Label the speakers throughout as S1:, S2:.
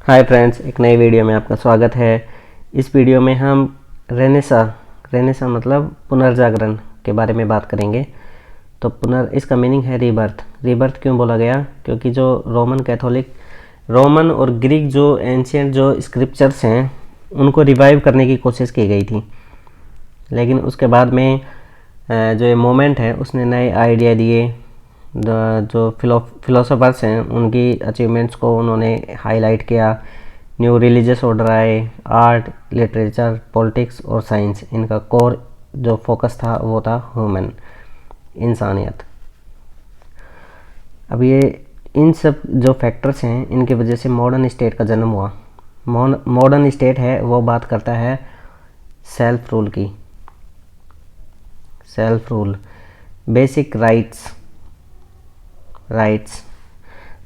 S1: Hi friends, एक नई video में आपका स्वागत है। इस वीडियो में हम रेनेसा मतलब पुनर्जागरण के बारे में बात करेंगे। तो इसका मीनिंग है रीबर्थ क्यों बोला गया? क्योंकि जो रोमन और ग्रीक जो एंशियंट जो स्क्रिप्चर्स हैं उनको रिवाइव करने की कोशिश की गई थी, लेकिन उसके बाद में जो ये मोमेंट है उसने नए आइडिया दिए। जो फिलोसोफर्स हैं उनकी अचीवमेंट्स को उन्होंने हाईलाइट किया। न्यू रिलीजियस ऑर्डर आए, आर्ट, लिटरेचर, पॉलिटिक्स और साइंस, इनका कोर जो फोकस था वो था ह्यूमन, इंसानियत। अब ये इन सब जो फैक्टर्स हैं इनकी वजह से मॉडर्न स्टेट का जन्म हुआ। मॉडर्न स्टेट है वो बात करता है सेल्फ रूल की, सेल्फ रूल, बेसिक राइट्स।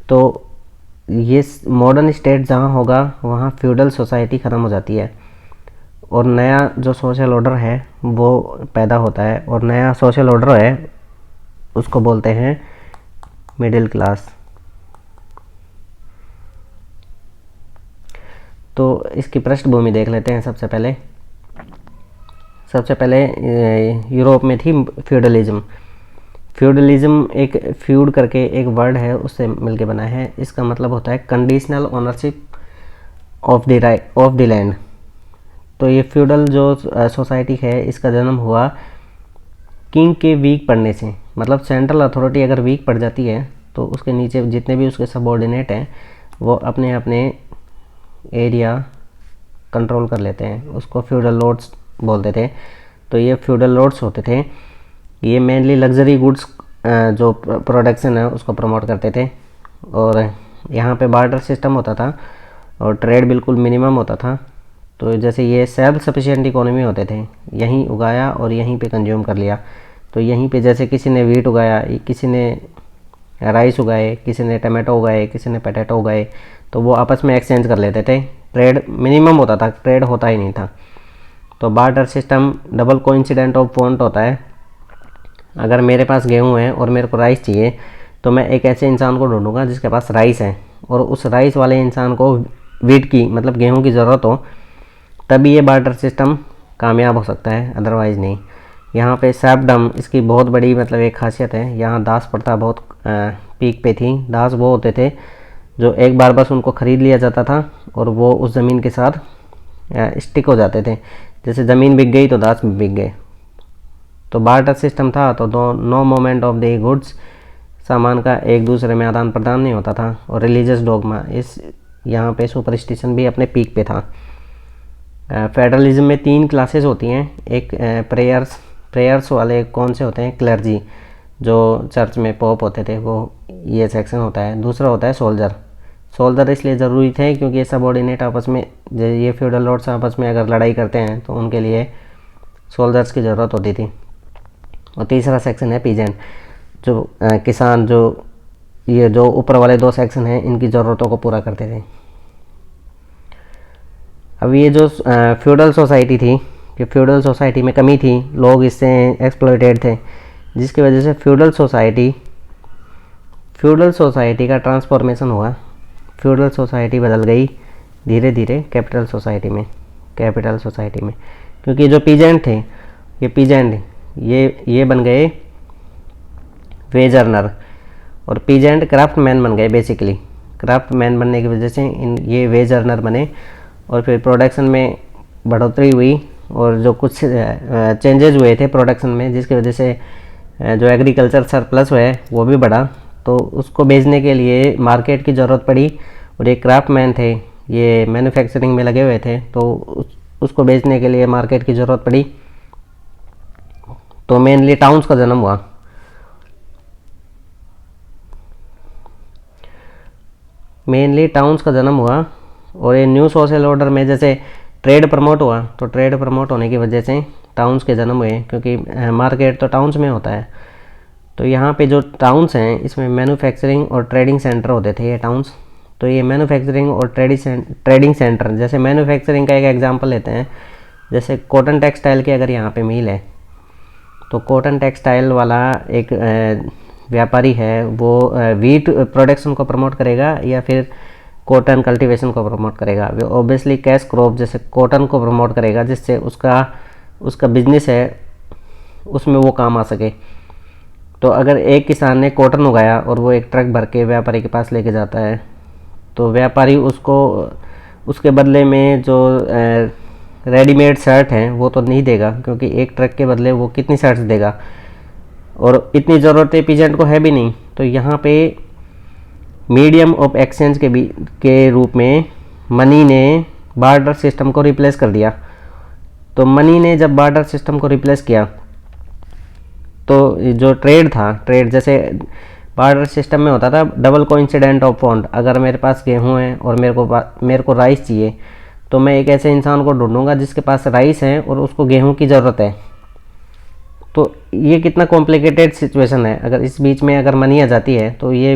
S1: तो ये मॉडर्न स्टेट जहाँ होगा वहाँ फ्यूडल सोसाइटी ख़त्म हो जाती है और नया जो सोशल ऑर्डर है वो पैदा होता है, और नया सोशल ऑर्डर है उसको बोलते हैं मिडिल क्लास। तो इसकी पृष्ठभूमि देख लेते हैं। सबसे पहले यूरोप में थी फ्यूडलिज्म एक फ्यूड करके एक वर्ड है, उससे मिलके बना है। इसका मतलब होता है conditional ownership of the land. तो ये फ्यूडल जो सोसाइटी है इसका जन्म हुआ किंग के वीक पड़ने से। मतलब सेंट्रल अथॉरिटी अगर वीक पड़ जाती है तो उसके नीचे जितने भी उसके सबऑर्डिनेट हैं वो अपने अपने एरिया कंट्रोल कर लेते हैं। उसको फ्यूडल लॉर्ड्स बोलते थे। तो ये फ्यूडल लॉर्ड्स होते थे, ये मेनली लग्जरी गुड्स जो प्रोडक्शन है उसको प्रमोट करते थे, और यहाँ पे बार्टर सिस्टम होता था और ट्रेड बिल्कुल मिनिमम होता था। तो जैसे ये सेल्फ सफिशिएंट इकोनॉमी होते थे, यहीं उगाया और यहीं पे कंज्यूम कर लिया। तो यहीं पे जैसे किसी ने वीट उगाया, किसी ने राइस उगाए, किसी ने टमाटो उगाए, किसी ने पोटैटो उगाए, तो वो आपस में एक्सचेंज कर लेते थे। ट्रेड मिनिमम होता था, ट्रेड होता ही नहीं था। तो barter system double coincident of want होता है। अगर मेरे पास गेहूँ है और मेरे को राइस चाहिए तो मैं एक ऐसे इंसान को ढूंढूंगा जिसके पास राइस है, और उस राइस वाले इंसान को वीट की मतलब गेहूँ की ज़रूरत हो, तभी ये बार्टर सिस्टम कामयाब हो सकता है, अदरवाइज़ नहीं। यहाँ पे सर्फडम इसकी बहुत बड़ी मतलब एक खासियत है। यहाँ दास प्रथा बहुत पीक पे थी। दास वो होते थे जो एक बार बस उनको ख़रीद लिया जाता था और वो उस ज़मीन के साथ स्टिक हो जाते थे। जैसे ज़मीन बिक गई तो दास बिक गए। तो बार्टर सिस्टम था तो no moment of the goods, सामान का एक दूसरे में आदान प्रदान नहीं होता था। और रिलीजियस डोगमा, इस यहाँ पे सुपरस्टिशन भी अपने पीक पे था। फेडरलिज्म में 3 क्लासेस होती हैं। एक प्रेयर्स वाले कौन से होते हैं? क्लर्जी, जो चर्च में पोप होते थे, वो ये सेक्शन होता है। दूसरा होता है सोल्जर इसलिए ज़रूरी थे क्योंकि ये सबऑर्डिनेट आपस में, ये फ्यूडल लॉर्ड्स आपस में अगर लड़ाई करते हैं तो उनके लिए सोल्जर्स की ज़रूरत होती थी। और तीसरा सेक्शन है पीजेंट, जो किसान, जो ये जो ऊपर वाले 2 सेक्शन हैं इनकी ज़रूरतों को पूरा करते थे। अब ये जो फ्यूडल सोसाइटी थी, कि फ्यूडल सोसाइटी में कमी थी, लोग इससे एक्सप्लॉइटेड थे, जिसकी वजह से फ्यूडल सोसाइटी का ट्रांसफॉर्मेशन हुआ। फ्यूडल सोसाइटी बदल गई धीरे धीरे कैपिटल सोसाइटी में, क्योंकि जो पीजेंट थे, ये बन गए वेज अर्नर, और पीजेंट क्राफ्टमैन बन गए। बेसिकली क्राफ्टमैन बनने की वजह से ये वेज अर्नर बने, और फिर प्रोडक्शन में बढ़ोतरी हुई और जो कुछ चेंजेस हुए थे प्रोडक्शन में, जिसकी वजह से जो एग्रीकल्चर सरप्लस है वो भी बढ़ा। तो उसको बेचने के लिए मार्केट की ज़रूरत पड़ी, और ये क्राफ्टमैन थे, ये मैन्युफैक्चरिंग में लगे हुए थे, तो उसको बेचने के लिए मार्केट की ज़रूरत पड़ी। तो मेनली टाउन्स का जन्म हुआ। और ये न्यू सोशल ऑर्डर में जैसे ट्रेड प्रमोट हुआ, तो ट्रेड प्रमोट होने की वजह से टाउन्स के जन्म हुए, क्योंकि मार्केट तो टाउन्स में होता है। तो यहाँ पे जो टाउन्स हैं इसमें मैन्युफैक्चरिंग और ट्रेडिंग सेंटर होते थे ये टाउन्स। तो ये मैन्युफैक्चरिंग और ट्रेडिंग सेंटर, जैसे मैन्युफैक्चरिंग का एक एग्जांपल लेते हैं, जैसे कॉटन टेक्सटाइल के अगर यहाँ पे मिल है, तो कॉटन टेक्सटाइल वाला एक व्यापारी है, वो वीट प्रोडक्शन को प्रमोट करेगा या फिर कॉटन कल्टीवेशन को प्रमोट करेगा, वो ऑब्वियसली कैश क्रॉप जैसे कॉटन को प्रमोट करेगा, जिससे उसका बिजनेस है उसमें वो काम आ सके। तो अगर एक किसान ने कॉटन उगाया और वो एक ट्रक भर के व्यापारी के पास लेके जाता है, तो व्यापारी उसको उसके बदले में जो रेडीमेड शर्ट हैं वो तो नहीं देगा, क्योंकि एक ट्रक के बदले वो कितनी शर्ट्स देगा, और इतनी ज़रूरत पीजेंट को है भी नहीं। तो यहाँ पे मीडियम ऑफ एक्सचेंज के रूप में मनी ने बार्टर सिस्टम को रिप्लेस कर दिया। तो मनी ने जब बार्टर सिस्टम को रिप्लेस किया, तो जो ट्रेड था, ट्रेड जैसे बार्टर सिस्टम में होता था डबल कोइंसिडेंट ऑफ फंड। अगर मेरे पास गेहूं है और मेरे को राइस चाहिए, तो मैं एक ऐसे इंसान को ढूंढूंगा जिसके पास राइस है और उसको गेहूं की ज़रूरत है। तो ये कितना कॉम्प्लिकेटेड सिचुएशन है। अगर इस बीच में अगर मनी आ जाती है, तो ये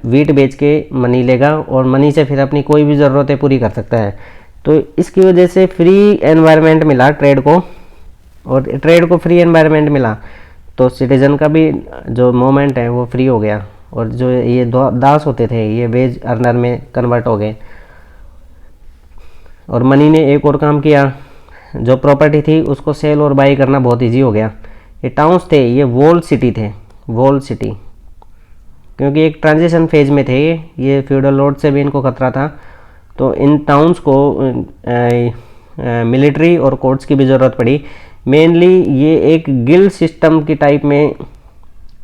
S1: वीट बेच के मनी लेगा और मनी से फिर अपनी कोई भी ज़रूरतें पूरी कर सकता है। तो इसकी वजह से फ्री एनवायरनमेंट मिला ट्रेड को, और ट्रेड को फ्री एनवायरनमेंट मिला तो सिटीज़न का भी जो मोमेंट है वो फ्री हो गया, और जो ये दास होते थे ये वेज अर्नर में कन्वर्ट हो गए। और मनी ने एक और काम किया, जो प्रॉपर्टी थी उसको सेल और बाई करना बहुत इजी हो गया। ये टाउन्स थे, ये वॉल सिटी थे, वॉल सिटी, क्योंकि एक ट्रांजिशन फेज में थे ये फ्यूडल लॉर्ड से भी इनको खतरा था। तो इन टाउन्स को मिलिट्री और कोर्ट्स की भी ज़रूरत पड़ी। मेनली ये एक गिल्ड सिस्टम की टाइप में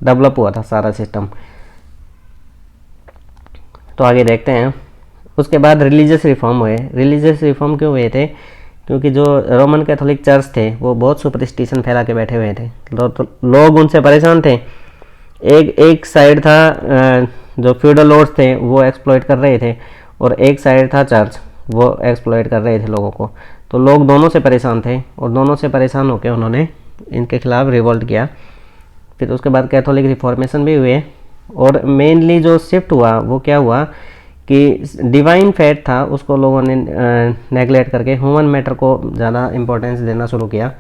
S1: डेवलप हुआ था सारा सिस्टम। तो आगे देखते हैं। उसके बाद रिलीजियस रिफॉर्म हुए। रिलीजियस रिफॉर्म क्यों हुए थे? क्योंकि जो रोमन कैथोलिक चर्च थे वो बहुत सुपरस्टिशन फैला के बैठे हुए थे, तो लोग उनसे परेशान थे। एक साइड था जो फ्यूडल लॉर्ड्स थे वो एक्सप्लॉइट कर रहे थे, और एक साइड था चर्च, वो एक्सप्लॉइट कर रहे थे लोगों को। तो लोग दोनों से परेशान थे, और दोनों से परेशान होकर उन्होंने इनके खिलाफ रिवोल्ट किया। फिर उसके बाद कैथोलिक रिफॉर्मेशन भी हुए, और मेनली जो शिफ्ट हुआ वो क्या हुआ कि डिवाइन फेथ था उसको लोगों ने नेगलेक्ट करके ह्यूमन मैटर को ज़्यादा इम्पोर्टेंस देना शुरू किया।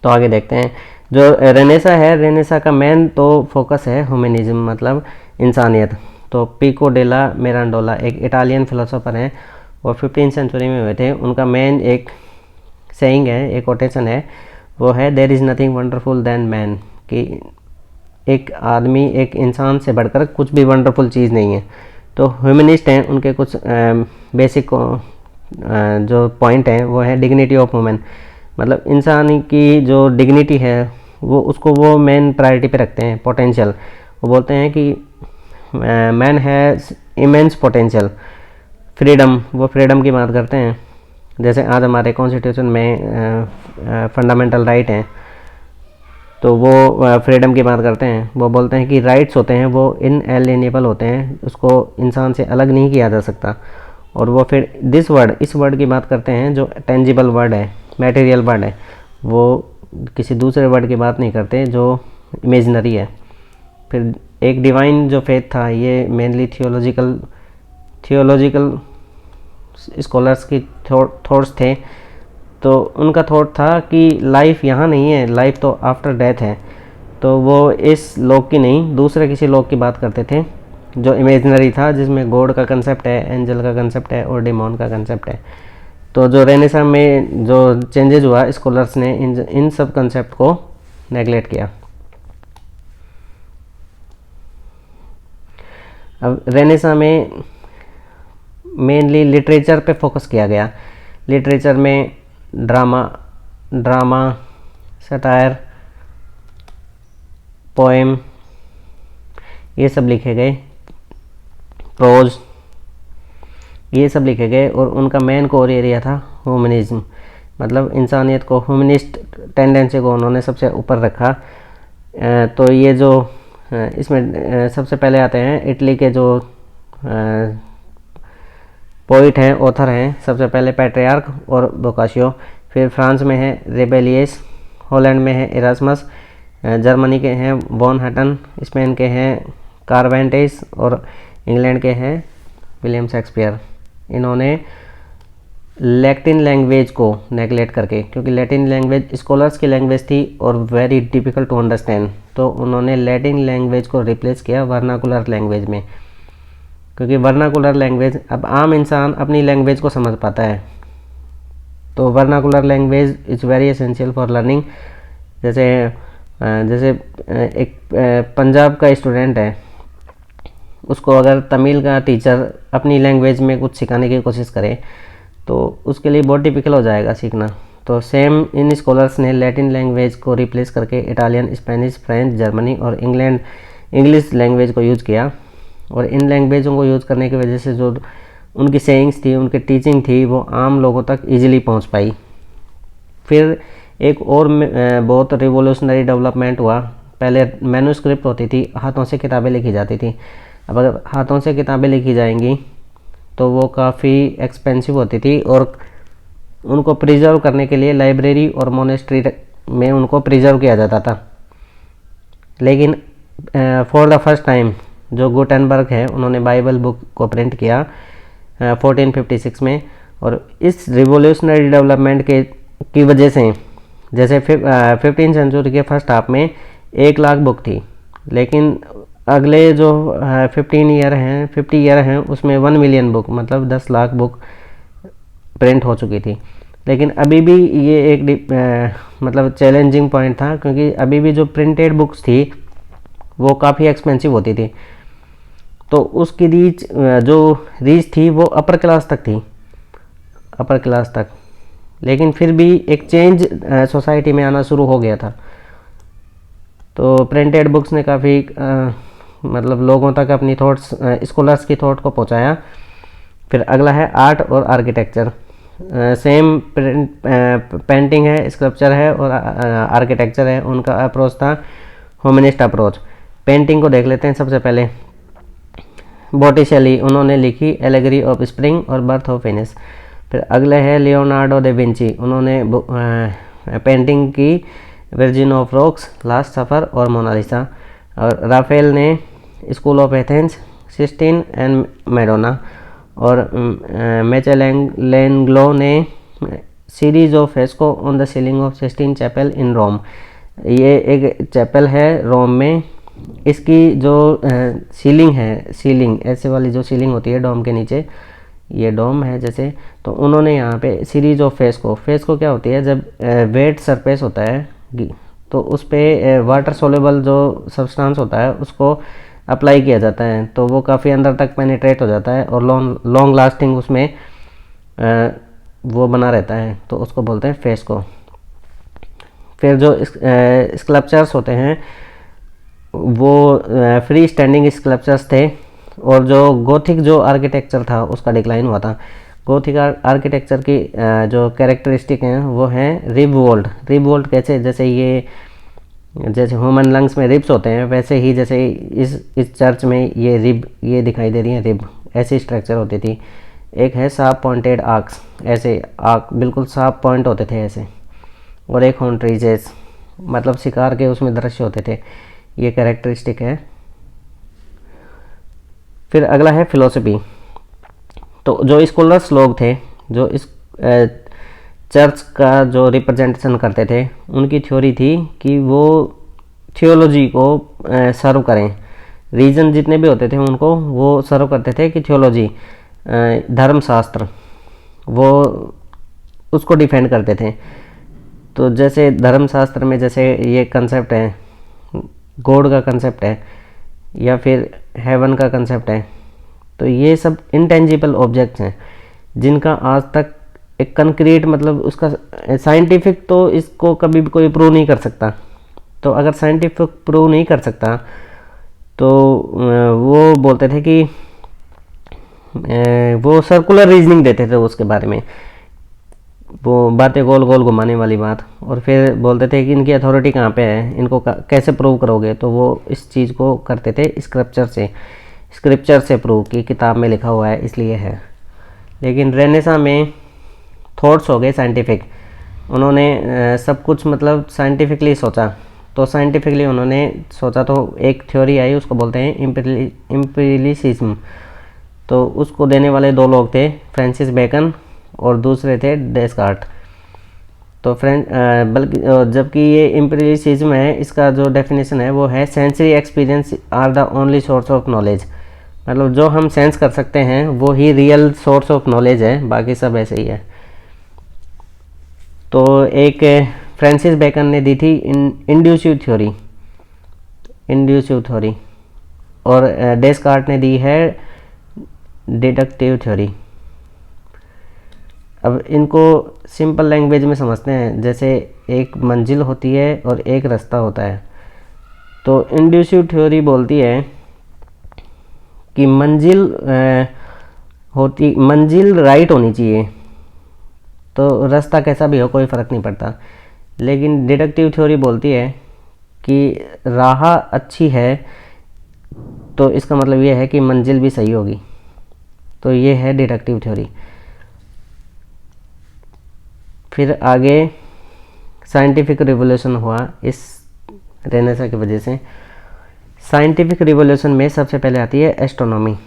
S1: तो आगे देखते हैं। जो रेनेसा है, रेनेसा का मेन तो फोकस है ह्यूमनिज्म, मतलब इंसानियत। तो पिको डेला मिरांडोला एक इटालियन फिलोसोफर हैं, वो 15वीं सेंचुरी में हुए थे। उनका मेन एक सेइंग है, एक कोटेशन है, वो है there is nothing wonderful than man, कि एक आदमी, एक इंसान से बढ़कर कुछ भी वंडरफुल चीज़ नहीं है। तो ह्यूमनिस्ट हैं, उनके कुछ बेसिक जो पॉइंट हैं वो है डिग्निटी ऑफ वुमेन, मतलब इंसान की जो डिग्निटी है वो उसको वो मेन प्रायोरिटी पे रखते हैं। पोटेंशियल, वो बोलते हैं कि man has immense potential. Freedom, वो फ्रीडम की बात करते हैं, जैसे आज हमारे कॉन्स्टिट्यूशन में फंडामेंटल राइट हैं, तो वो फ्रीडम की बात करते हैं। वो बोलते हैं कि राइट्स होते हैं वो इनएलिएनेबल होते हैं, उसको इंसान से अलग नहीं किया जा सकता। और वो फिर इस वर्ड की बात करते हैं जो टेंजिबल वर्ड है, मटेरियल वर्ड है, वो किसी दूसरे वर्ड की बात नहीं करते जो इमेजिनरी है। फिर एक डिवाइन जो फेथ था, ये मेनली थियोलॉजिकल स्कॉलर्स की थॉट्स थे। तो उनका थॉट था कि लाइफ यहाँ नहीं है, लाइफ तो आफ्टर डेथ है। तो वो इस लोक की नहीं, दूसरे किसी लोक की बात करते थे जो इमेजिनरी था, जिसमें गॉड का कंसेप्ट है, एंजल का कंसेप्ट है और डेमोन का कंसेप्ट है। तो जो रेनेसां में जो चेंजेज हुआ, स्कॉलर्स ने इन सब कंसेप्ट को नेगलेक्ट किया। अब रेनेसां में मेनली लिटरेचर पे फोकस किया गया। लिटरेचर में ड्रामा, सटायर, पोएम, ये सब लिखे गए, प्रोज, ये सब लिखे गए। और उनका मेन कोर एरिया था ह्यूमनिज्म, मतलब इंसानियत को, ह्यूमनिस्ट टेंडेंसी को उन्होंने सबसे ऊपर रखा। तो ये जो इसमें सबसे पहले आते हैं इटली के जो पोइट हैं, ऑथर हैं, सबसे पहले पेट्रियार्क और बोकाशियो। फिर फ्रांस में है रेबेलियस, हॉलैंड में है इरास्मस, जर्मनी के हैं वॉन हटन, स्पेन के हैं कार्वेंटेस और इंग्लैंड के हैं विलियम शेक्सपियर। इन्होंने लैटिन लैंग्वेज को नेगलेक्ट करके, क्योंकि लैटिन लैंग्वेज स्कॉलर्स की लैंग्वेज थी और वेरी डिफ़िकल्ट टू अंडरस्टैंड, तो उन्होंने लैटिन लैंग्वेज को रिप्लेस किया वर्नाकुलर लैंग्वेज में, क्योंकि वर्नाकुलर लैंग्वेज अब आम इंसान अपनी लैंग्वेज को समझ पाता है। तो vernacular language is very essential for learning. जैसे एक पंजाब का स्टूडेंट है, उसको अगर तमिल का टीचर अपनी लैंग्वेज में कुछ सिखाने की कोशिश करे तो उसके लिए बहुत डिफिकल्ट हो जाएगा सीखना। तो सेम इन स्कॉलर्स ने लैटिन लैंग्वेज को रिप्लेस करके इटालियन, स्पेनिश, फ्रेंच, जर्मनी और इंग्लिश लैंग्वेज को यूज़ किया। और इन लैंग्वेजों को यूज़ करने की वजह से जो उनकी सेइंग्स थी, उनकी टीचिंग थी, वो आम लोगों तक ईजिली पहुंच पाई। फिर एक और बहुत रिवोल्यूशनरी डेवलपमेंट हुआ। पहले मैन्युस्क्रिप्ट होती थी, हाथों से किताबें लिखी जाती थी। अब अगर हाथों से किताबें लिखी जाएंगी तो वो काफ़ी एक्सपेंसिव होती थी और उनको प्रिजर्व करने के लिए लाइब्रेरी और मोनेस्ट्री में उनको प्रिजर्व किया जाता था। लेकिन फॉर द फर्स्ट टाइम जो गुटेनबर्ग है, उन्होंने बाइबल बुक को प्रिंट किया 1456 में। और इस रिवोल्यूशनरी डेवलपमेंट की वजह से, जैसे 15वीं सेंचुरी के फर्स्ट हाफ में 1 लाख बुक थी, लेकिन अगले जो 50 ईयर हैं उसमें 1 मिलियन बुक, मतलब 10 लाख बुक प्रिंट हो चुकी थी। लेकिन अभी भी ये एक मतलब चैलेंजिंग पॉइंट था, क्योंकि अभी भी जो प्रिंटेड बुक्स थी वो काफ़ी एक्सपेंसिव होती थी। तो उसकी रीच थी वो अपर क्लास तक थी, अपर क्लास तक। लेकिन फिर भी एक चेंज सोसाइटी में आना शुरू हो गया था। तो प्रिंटेड बुक्स ने काफ़ी मतलब लोगों तक अपनी थॉट्स, स्कॉलर्स की थॉट को पहुंचाया। फिर अगला है आर्ट और आर्किटेक्चर। सेम पेंटिंग है, स्कल्पचर है और आर्किटेक्चर है। उनका अप्रोच था ह्यूमनिस्ट अप्रोच। पेंटिंग को देख लेते हैं सबसे पहले। बॉटिशेली, उन्होंने लिखी एलेगरी ऑफ स्प्रिंग और बर्थ ऑफ वेनिस। फिर अगले है लियोनार्डो दा विंची, उन्होंने पेंटिंग की virgin of rocks, last supper और मोनालिसा। और राफेल ने school of Athens, Sistine and Madonna. और मिचेलेंग्लो ने series of fresco on the ceiling of Sistine chapel in Rome. ये एक चैपल है रोम में। इसकी जो सीलिंग है, सीलिंग ऐसे वाली जो सीलिंग होती है डोम के नीचे, ये डोम है जैसे, तो उन्होंने यहाँ पे सीरीज ऑफ फेस्को क्या होती है, जब वेट सरफेस होता है तो उस पर वाटर सोलेबल जो सब्सटेंस होता है उसको अप्लाई किया जाता है, तो वो काफ़ी अंदर तक पेनिट्रेट हो जाता है और लॉन्ग लास्टिंग उसमें वो बना रहता है, तो उसको बोलते हैं फेस्को। फिर जो स्कल्पचर्स होते हैं वो फ्री स्टैंडिंग स्कल्पचर्स थे। और जो गोथिक जो आर्किटेक्चर था उसका डिक्लाइन हुआ था। गोथिक आर्किटेक्चर की जो कैरेक्टरिस्टिक हैं वो हैं रिब वोल्ट कैसे, जैसे ह्यूमन लंग्स में रिब्स होते हैं, वैसे ही जैसे इस चर्च में ये दिखाई दे रही हैं रिब, ऐसी स्ट्रक्चर होती थी। एक है शार्प पॉइंटेड आर्क्स, ऐसे आर्क बिल्कुल शार्प पॉइंट होते थे ऐसे। और एक हॉन्ट्रीजेस, मतलब शिकार के उसमें दृश्य होते थे। ये कैरेक्टरिस्टिक है। फिर अगला है फिलोसफी। तो जो स्कॉलर्स लोग थे जो इस चर्च का जो रिप्रेजेंटेशन करते थे, उनकी थ्योरी थी कि वो थियोलॉजी को सर्व करें। रीजन जितने भी होते थे उनको वो सर्व करते थे कि थियोलॉजी, धर्मशास्त्र, वो उसको डिफेंड करते थे। तो जैसे धर्मशास्त्र में जैसे ये कंसेप्ट है, गॉड का कंसेप्ट है या फिर हेवन का कंसेप्ट है, तो ये सब इंटेंजिबल ऑब्जेक्ट्स हैं जिनका आज तक एक कंक्रीट, मतलब उसका साइंटिफिक तो इसको कभी भी कोई प्रूव नहीं कर सकता। तो अगर साइंटिफिक प्रूव नहीं कर सकता तो वो बोलते थे कि वो सर्कुलर रीजनिंग देते थे उसके बारे में, वो बातें गोल गोल घुमाने वाली बात। और फिर बोलते थे कि इनकी अथॉरिटी कहाँ पे है, इनको कैसे प्रूव करोगे, तो वो इस चीज़ को करते थे स्क्रिप्चर से प्रूव, कि किताब में लिखा हुआ है इसलिए है। लेकिन रेनेसां में थॉट्स हो गए साइंटिफिक। उन्होंने सब कुछ मतलब साइंटिफिकली सोचा। तो साइंटिफिकली उन्होंने सोचा तो एक थ्योरी आई, उसको बोलते हैं एम्पिरिसिज्म। तो उसको देने वाले 2 लोग थे, फ्रांसिस बेकन और दूसरे थे डेस्कार्ट। तो फ्रेंड बल्कि जबकि ये एम्पिरिसिज्म है, इसका जो डेफिनेशन है वो है sensory experience are the only source of knowledge. मतलब जो हम सेंस कर सकते हैं वो ही रियल सोर्स ऑफ नॉलेज है, बाकी सब ऐसे ही है। तो एक फ्रांसिस बेकन ने दी थी इंड्यूसिव थ्योरी, और डेस्कार्ट ने दी है डिडक्टिव थ्योरी। अब इनको सिंपल लैंग्वेज में समझते हैं, जैसे एक मंजिल होती है और एक रास्ता होता है। तो इंड्यूसिव थ्योरी बोलती है कि मंजिल राइट होनी चाहिए, तो रास्ता कैसा भी हो कोई फ़र्क नहीं पड़ता। लेकिन डिडक्टिव थ्योरी बोलती है कि राह अच्छी है तो इसका मतलब ये है कि मंजिल भी सही होगी। तो ये है डिडक्टिव थ्योरी। फिर आगे साइंटिफिक रिवॉल्यूशन हुआ इस रेनेसां की वजह से। साइंटिफिक रिवॉल्यूशन में सबसे पहले आती है एस्ट्रोनॉमी।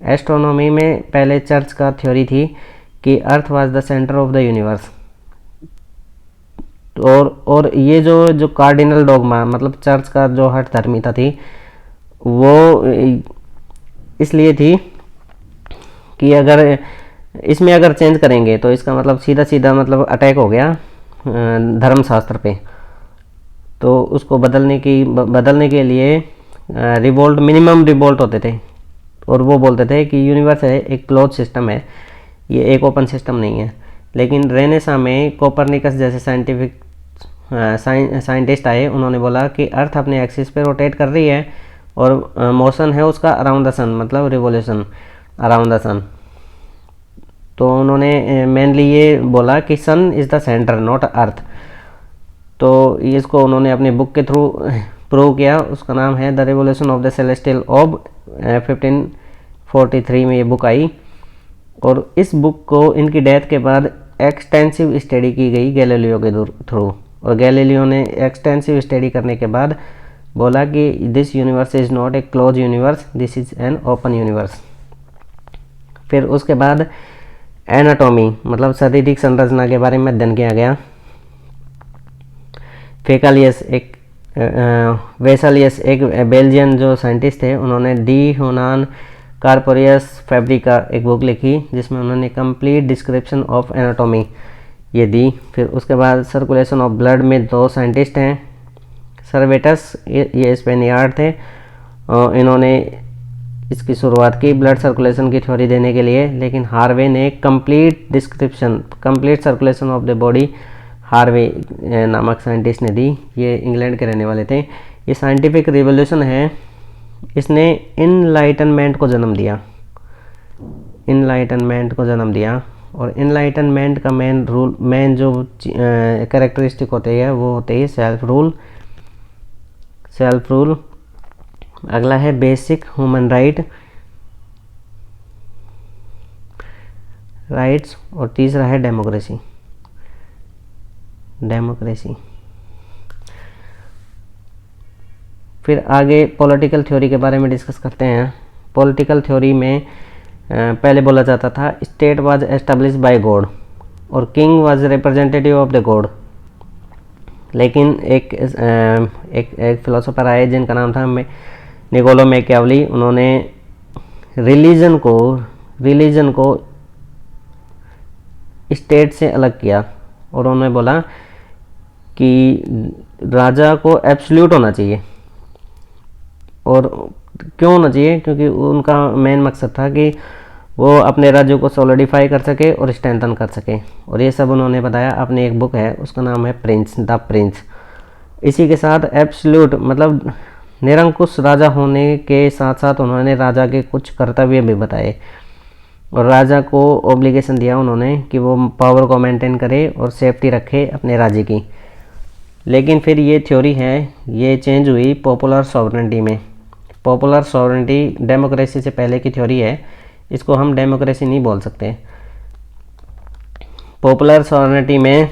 S1: एस्ट्रोनॉमी में पहले चर्च का थ्योरी थी कि अर्थ was the centre of the universe. और ये जो कार्डिनल डॉगमा, मतलब चर्च का जो हठ धर्मिता थी, वो इसलिए थी कि अगर इसमें अगर चेंज करेंगे तो इसका मतलब सीधा सीधा मतलब अटैक हो गया धर्मशास्त्र पे। तो उसको बदलने के लिए मिनिमम रिवोल्ट होते थे, और वो बोलते थे कि यूनिवर्स है एक क्लोज सिस्टम है, ये एक ओपन सिस्टम नहीं है। लेकिन रेनेसां में कोपरनिकस जैसे साइंटिस्ट आए, उन्होंने बोला कि अर्थ अपने एक्सिस पे रोटेट कर रही है और मोशन है उसका अराउंड द सन, मतलब रिवोल्यूशन अराउंड द सन। तो उन्होंने मेनली ये बोला कि सन is the centre not earth. तो इसको उन्होंने अपनी बुक के थ्रू प्रूव किया, उसका नाम है the revolution of the celestial ऑर्ब। 1543 में ये बुक आई, और इस बुक को इनकी डेथ के बाद एक्सटेंसिव स्टडी की गई गैलीलियो के थ्रू। और गैलीलियो ने एक्सटेंसिव स्टडी करने के बाद बोला कि this universe is not a close universe, this is an open universe. फिर उसके बाद एनाटॉमी, मतलब शारीरिक संरचना के बारे में अध्ययन किया गया। वेसालियस एक बेल्जियन जो साइंटिस्ट थे, उन्होंने डी ह्यूनान कार्पोरियस फैब्रिका एक बुक लिखी जिसमें उन्होंने कंप्लीट डिस्क्रिप्शन ऑफ एनाटॉमी ये दी। फिर उसके बाद सर्कुलेशन ऑफ ब्लड में दो साइंटिस्ट हैं, सर्वेटस ये स्पेनियार्ड थे, इन्होंने इसकी शुरुआत की ब्लड सर्कुलेशन की थ्योरी देने के लिए। लेकिन हार्वे ने complete circulation of the body Harvey नामक साइंटिस्ट ने दी, ये इंग्लैंड के रहने वाले थे। ये साइंटिफिक रिवॉल्यूशन है, इसने इनलाइटनमेंट को जन्म दिया। और इनलाइटनमेंट का मेन जो कैरेक्टरिस्टिक होते हैं वो होते हैं सेल्फ रूल। अगला है बेसिक ह्यूमन राइट्स, और तीसरा है डेमोक्रेसी। फिर आगे पॉलिटिकल थ्योरी के बारे में डिस्कस करते हैं। पॉलिटिकल थ्योरी में पहले बोला जाता था state was established by God और king was representative of the God. लेकिन एक फिलोसोफर आए जिनका नाम था निकोलो मैकियावेली, उन्होंने रिलीजन को स्टेट से अलग किया, और उन्होंने बोला कि राजा को एब्सोल्यूट होना चाहिए। और क्यों होना चाहिए? क्योंकि उनका मेन मकसद था कि वो अपने राज्य को सॉलिडिफाई कर सके और स्ट्रेंथन कर सके, और ये सब उन्होंने बताया। अपनी एक बुक है उसका नाम है द प्रिंस। इसी के साथ एब्सोल्यूट मतलब निरंकुश राजा होने के साथ साथ उन्होंने राजा के कुछ कर्तव्य भी बताए, और राजा को ऑब्लिगेशन दिया उन्होंने कि वो पावर को मेंटेन करे और सेफ्टी रखे अपने राज्य की। लेकिन फिर ये थ्योरी है ये चेंज हुई पॉपुलर सॉवरेनिटी में। पॉपुलर सॉवरेनिटी डेमोक्रेसी से पहले की थ्योरी है, इसको हम डेमोक्रेसी नहीं बोल सकते। पॉपुलर सॉवरेनिटी में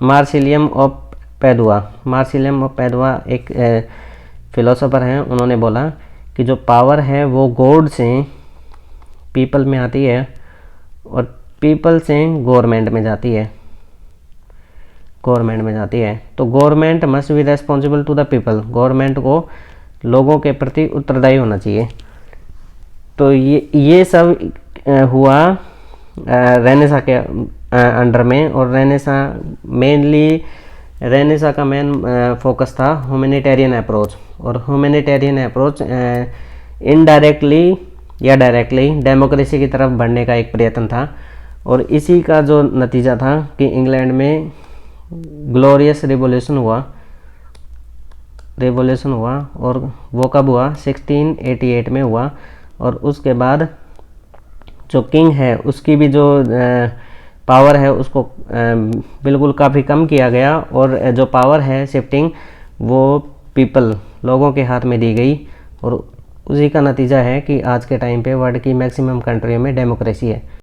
S1: मार्सिलियम ऑफ पैदुआ एक फिलोसोफर हैं, उन्होंने बोला कि जो पावर है वो गॉड से पीपल में आती है, और पीपल से गवर्नमेंट में जाती है, गवर्नमेंट में जाती है। तो government must be responsible to the people, government को लोगों के प्रति उत्तरदायी होना चाहिए। तो ये सब हुआ रेनेसा के अंडर में। और रेनेसा का मेन फोकस था ह्यूमैनिटेरियन अप्रोच। और ह्यूमैनिटेरियन अप्रोच इनडायरेक्टली या डायरेक्टली डेमोक्रेसी की तरफ बढ़ने का एक प्रयत्न था। और इसी का जो नतीजा था कि इंग्लैंड में ग्लोरियस रिवॉल्यूशन हुआ। और वो कब हुआ? 1688 में हुआ। और उसके बाद जो किंग है उसकी भी जो पावर है उसको बिल्कुल काफ़ी कम किया गया। और जो पावर है शिफ्टिंग वो लोगों के हाथ में दी गई। और उसी का नतीजा है कि आज के टाइम पे वर्ल्ड की मैक्सिमम कंट्रियों में डेमोक्रेसी है।